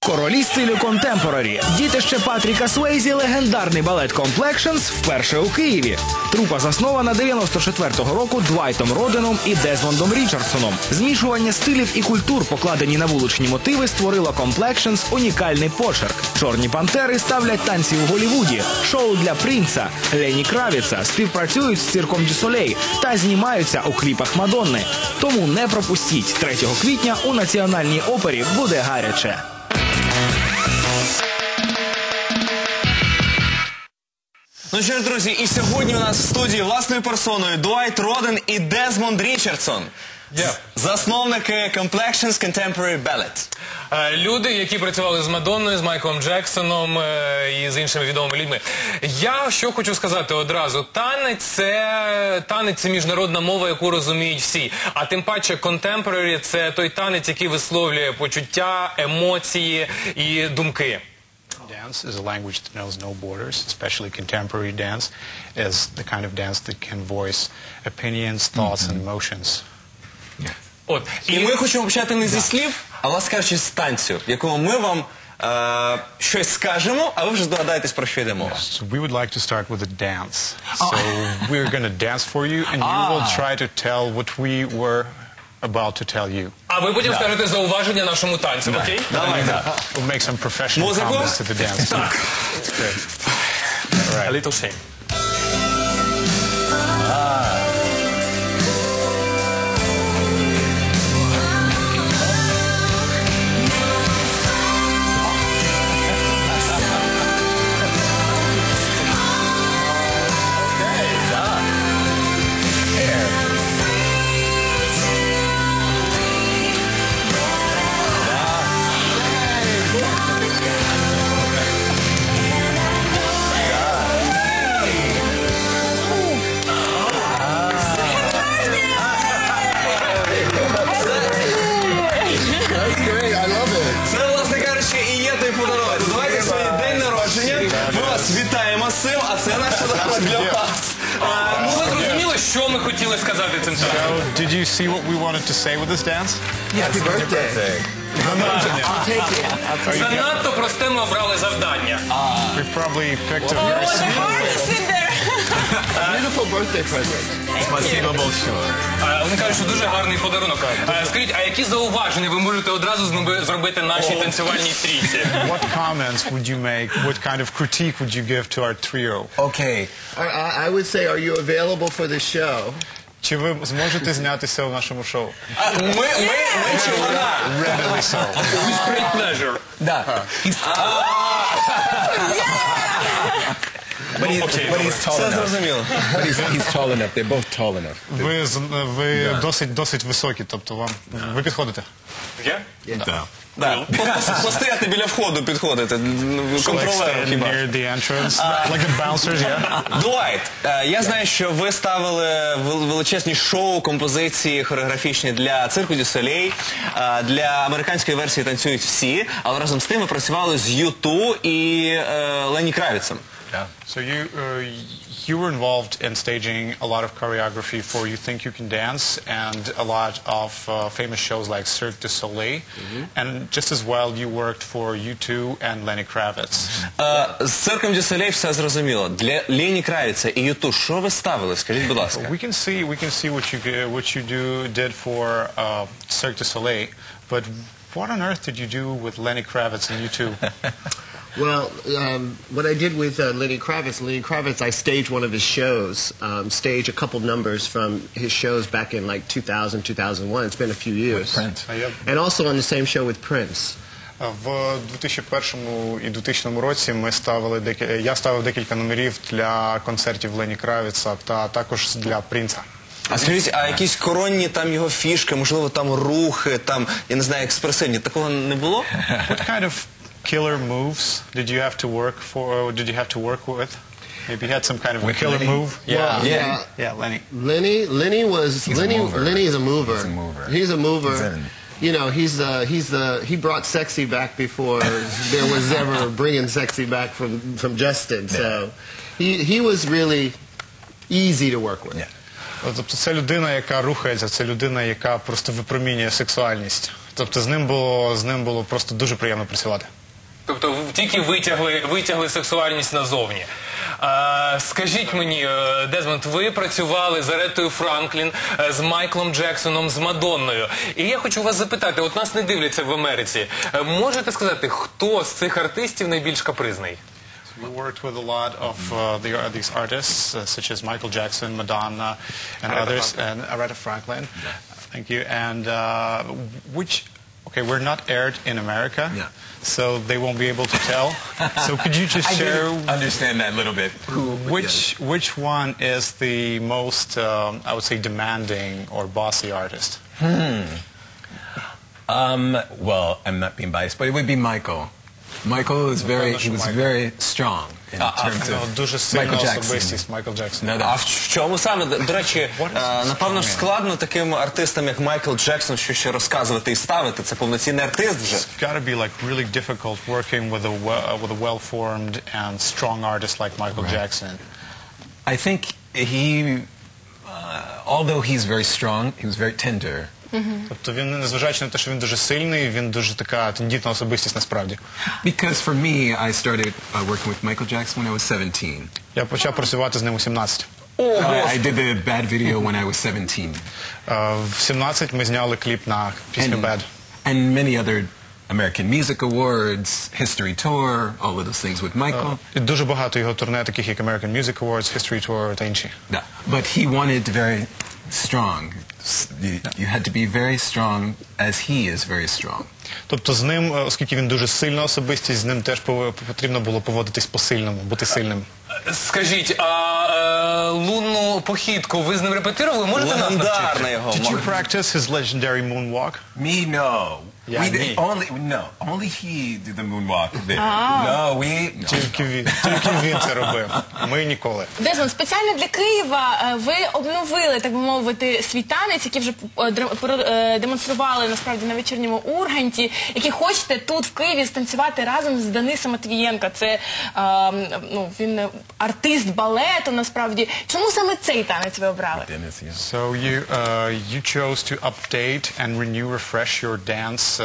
Королі стилю контемпорарі. Дітище Патріка Суейзі, легендарний балет Complexions вперше у Києві. Трупа заснована 94-го року Двайтом Роденом і Дезмондом Річардсоном. Змішування стилів і культур, покладені на вуличні мотиви, створило Complexions унікальний почерк. Чорні пантери ставлять танці у Голлівуді. Шоу для принца Лені Кравіца співпрацюють з цирком Дю Солей та знімаються у кліпах Мадонни. Тому не пропустіть. 3 квітня у Національній опері буде гаряче. Ну що ж, друзі, і сьогодні у нас в студії власною персоною Двайт Роден і Дезмонд Річардсон. Засновники Complexions Contemporary Ballet. Люди, які працювали з Мадонною, з Майклом Джексоном і з іншими відомими людьми. Я що хочу сказати одразу. Танець – це міжнародна мова, яку розуміють всі. А тим паче Contemporary – це той танець, який висловлює почуття, емоції і думки. Dance is a language that knows no borders, especially contemporary dance is the kind of dance that can voice opinions, thoughts and emotions. І ми хочемо почати не зі слів, а, власне кажучи, з танцю, в якому ми вам щось скажемо, а ви вже здогадаєтесь, про що йде мова. So we would like to start with a dance. So we're going to dance for you and you will try to tell what we were about to tell you. А ви потім скажете зауваження нашому танцю, окей? Давайте. We'll make some professional comments to the dance. Так. That's great. All right. A little shame. Це, власне кажучи, і є той подарунок. Давайте сьогодні день народження. Ми вас вітаємо з цим, а це наш подарунок для вас. Ну, ви зрозуміли, що ми хотіли сказати цим танцем? So, did you see what we wanted to say with this dance? Happy birthday. Занадто просте ми обрали завдання. We probably picked a very Beautiful birthday present. Вони кажуть, що дуже гарний подарунок. Скажіть, а які зауваження ви можете одразу зробити нашій танцювальній трійці? What comments would you make? What kind of critique would you give to our trio? Окей. I would say, are you available for the show? Чи ви зможете знятися в нашому шоу? Ми чи вона? Readily so. With great pleasure. But he's tall Все enough. зрозуміло. But he's tall enough. They're both tall enough. Ви досить високі, тобто ви підходите. Я? Постояти біля входу підходити. Контролеру хіба. Near the entrance, like the bouncers, yeah. Двайт, я знаю, що ви ставили величезні шоу, композиції хореографічні для цирку Дю Солей, для американської версії танцюють всі, але разом з тим ви працювали з Юту і Лені Кравіцем. So you were involved in staging a lot of choreography for You Think You Can Dance and a lot of famous shows like Cirque du Soleil. And just as well, you worked for U2 and Lenny Kravitz. З цирком Дю Солей все зрозуміло. Для Лені Кравіца і Юту що ви ставили? Скажіть, будь ласка. We can see what you did for Cirque du Soleil, but what on earth did you do with Lenny Kravitz and U2? Well, what I did with Lenny Kravitz, I staged one of his shows, staged a couple numbers from his shows back in like 2000, 2001. It's been a few years. And also on the same show with Prince. В 2001 і 2000 році я ставив декілька номерів для концертів Лені Кравіца та також для Принца. А скажіть, а якісь коронні там його фішки, можливо, там рухи, там, я не знаю, експресивні, такого не було? What kind of killer moves did you have to work for? Or did you have to work with? Maybe you had some kind of a killer move. Yeah, Lenny. Lenny is a mover. He's a mover. You know, he brought sexy back before there was ever bringing sexy back from Justin. So he was really easy to work with. Тобто це людина, яка рухається, це людина, яка просто випромінює сексуальність. Тобто з ним було просто дуже приємно працювати. Тобто тільки витягли сексуальність назовні. Скажіть мені, Дезмонд, ви працювали з Ареттою Франклін, з Майклом Джексоном, з Мадонною. І я хочу вас запитати, от нас не дивляться в Америці. Можете сказати, хто з цих артистів найбільш капризний? We worked with a lot of these artists, such as Michael Jackson, Madonna, and others, and Aretha Franklin. Thank you. And we're not aired in America, so they won't be able to tell. So could you just share? I understand that a little bit. Which one is the most, I would say, demanding or bossy artist? Well, I'm not being biased, but it would be Michael. Michael was very strong in terms of Дуже сильна Michael Jackson. особистість Майкл Джексон. А в чому саме? До речі, напевно ж складно таким артистам, як Майкл Джексон, що ще розказувати і ставити. Це повноцінний артист вже. It's got to be like really difficult working with a well-formed and strong artist like Michael Jackson. I think he, although he's very strong, he was very tender. Тобто він, незважаючи на те, що він дуже сильний, він дуже така тендітна особистість насправді. Because for me, I started working with Michael Jackson when I was 17. Я почав працювати з ним у 17. I did the Bad video when I was 17. В 17 ми зняли кліп на пісню Bad. And many other American Music Awards, History Tour, all of those things with Michael. І дуже багато його турне, таких як American Music Awards, History Tour та інші. But he wanted very strong. You had to be very strong as he is very strong. Тобто з ним, оскільки він дуже сильна особистість, з ним теж потрібно було поводитись по-сильному, бути сильним. Скажіть, а лунну похідку ви з ним репетирували? Можете нас навчити? його. Did you practice his legendary moonwalk? Me, no. Yeah, me. Only he did the moonwalk. No, Тільки він це робив. Ми ніколи. Дезмонд, спеціально для Києва ви обновили, так би мовити, свій танець, який вже демонстрували насправді на вечірньому Урганті, який хочете тут в Києві станцювати разом з Денисом Матвієнко. Це він артист балету насправді. Чому саме цей танець ви обрали? So you chose to update and renew, refresh your dance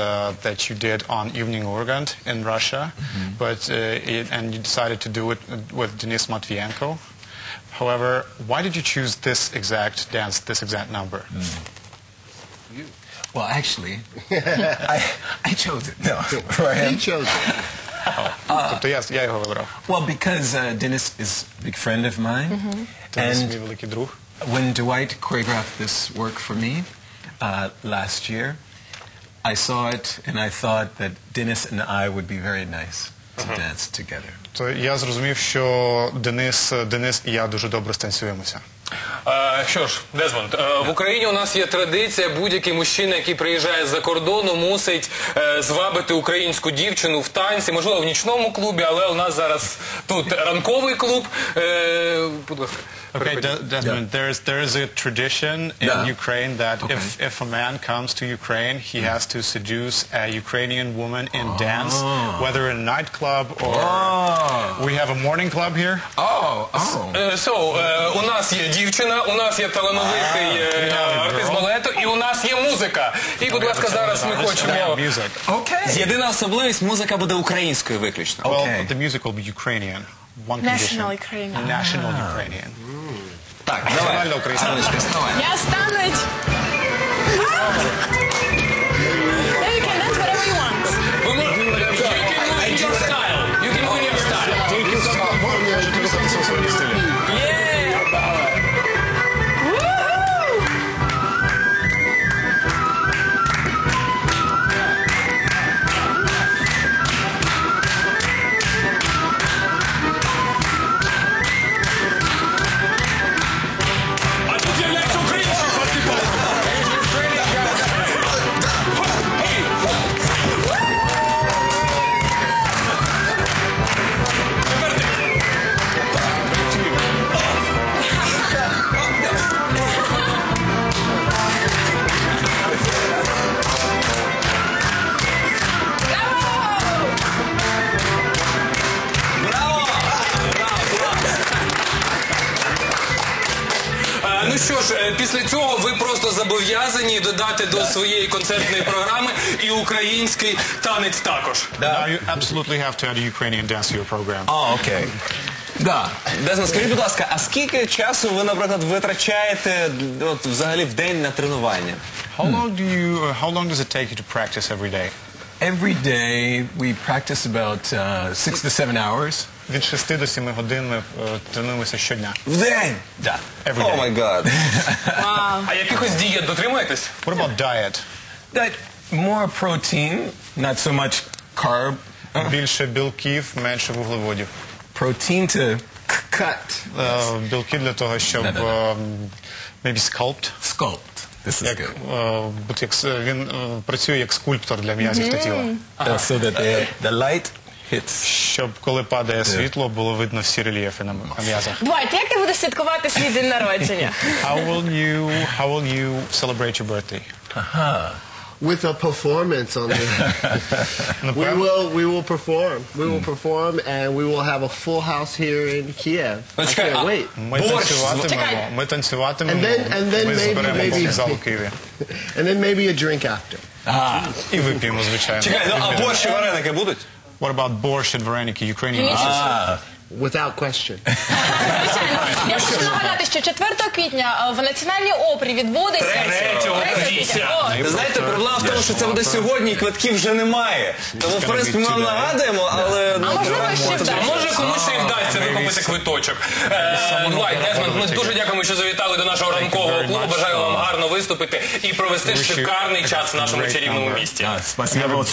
that you did on Evening Urgent in Russia, and you decided to do it with Denis Matvienko. However, why did you choose this exact dance, this exact number? Well, actually, I chose it. No, for him. He chose it. Тобто я його вибрав. Well, because Dennis is a big friend of mine, Денис мій великий друг. when Dwight choreographed this work for me last year, I saw it and I thought that Dennis and I would be very nice to dance together. То я зрозумів, що Денис і я дуже добре станцюємося. Що ж, Дезмонд, в Україні у нас є традиція, будь-який мужчина, який приїжджає з-за кордону, мусить звабити українську дівчину в танці, можливо, в нічному клубі, але у нас зараз тут ранковий клуб. Будь ласка. Okay, Desmond, there is a tradition in Ukraine that if a man comes to Ukraine, he has to seduce a Ukrainian woman in dance, whether in a nightclub or we have a morning club here. У нас є дівчина, у нас є талановитий артист балету, і у нас є музика. І, будь ласка, зараз ми хочемо... Єдина особливість, музика буде українською виключно. Well, the music will be Ukrainian. One condition. National Ukrainian. National Ukrainian. Так, давай. Я стануть... You can dance whatever you want. You can move your style. You can move your style. після цього ви просто зобов'язані додати до своєї концертної програми і український танець також. Now you absolutely have to add a Ukrainian dance to your program. Окей. Да. Дезмонд, скажіть, будь ласка, а скільки часу ви, наприклад, витрачаєте от, взагалі в день на тренування? How long does it take you to practice every day? Every day we practice about 6 to 7 hours. Від 6 до 7 годин ми тренуємося щодня. В день? Да. Every О day. май гад. А якихось дієт дотримуєтесь? What about diet? That more protein, not so much carb. Більше білків, менше вуглеводів. Protein to cut. Білки для того, щоб maybe Sculpt. This is good. він працює як скульптор для м'язів та тіла. So that the light hits. Щоб коли падає світло, було видно всі рельєфи на м'язах. Двайт, як ти будеш святкувати свій день народження? How will you celebrate your birthday? With a performance on the... we will perform. We will perform and we will have a full house here in Kiev. I can't wait. Ми танцюватимемо, And then ми зберемо maybe зал у Києві. and then maybe a drink after. І вип'ємо, звичайно. Чекай, ну а борщ і вареники будуть? What about борщ and вареники, Ukrainian dishes? Without question. Звичайно. Я хочу нагадати, що 4 квітня в Національній опері відбудеться... 3-го. Ви знаєте, проблема в тому, що це буде сьогодні, і квитків вже немає. Тому, в принципі, ми вам нагадуємо, але... А можливо, ще А вдасться. може комусь і вдасться викупити квиточок. Двайт, Дезмонд, ми дуже дякуємо, що завітали до нашого ранкового клубу. Бажаю вам гарно виступити і провести шикарний час в нашому чарівному місті. Спасибо.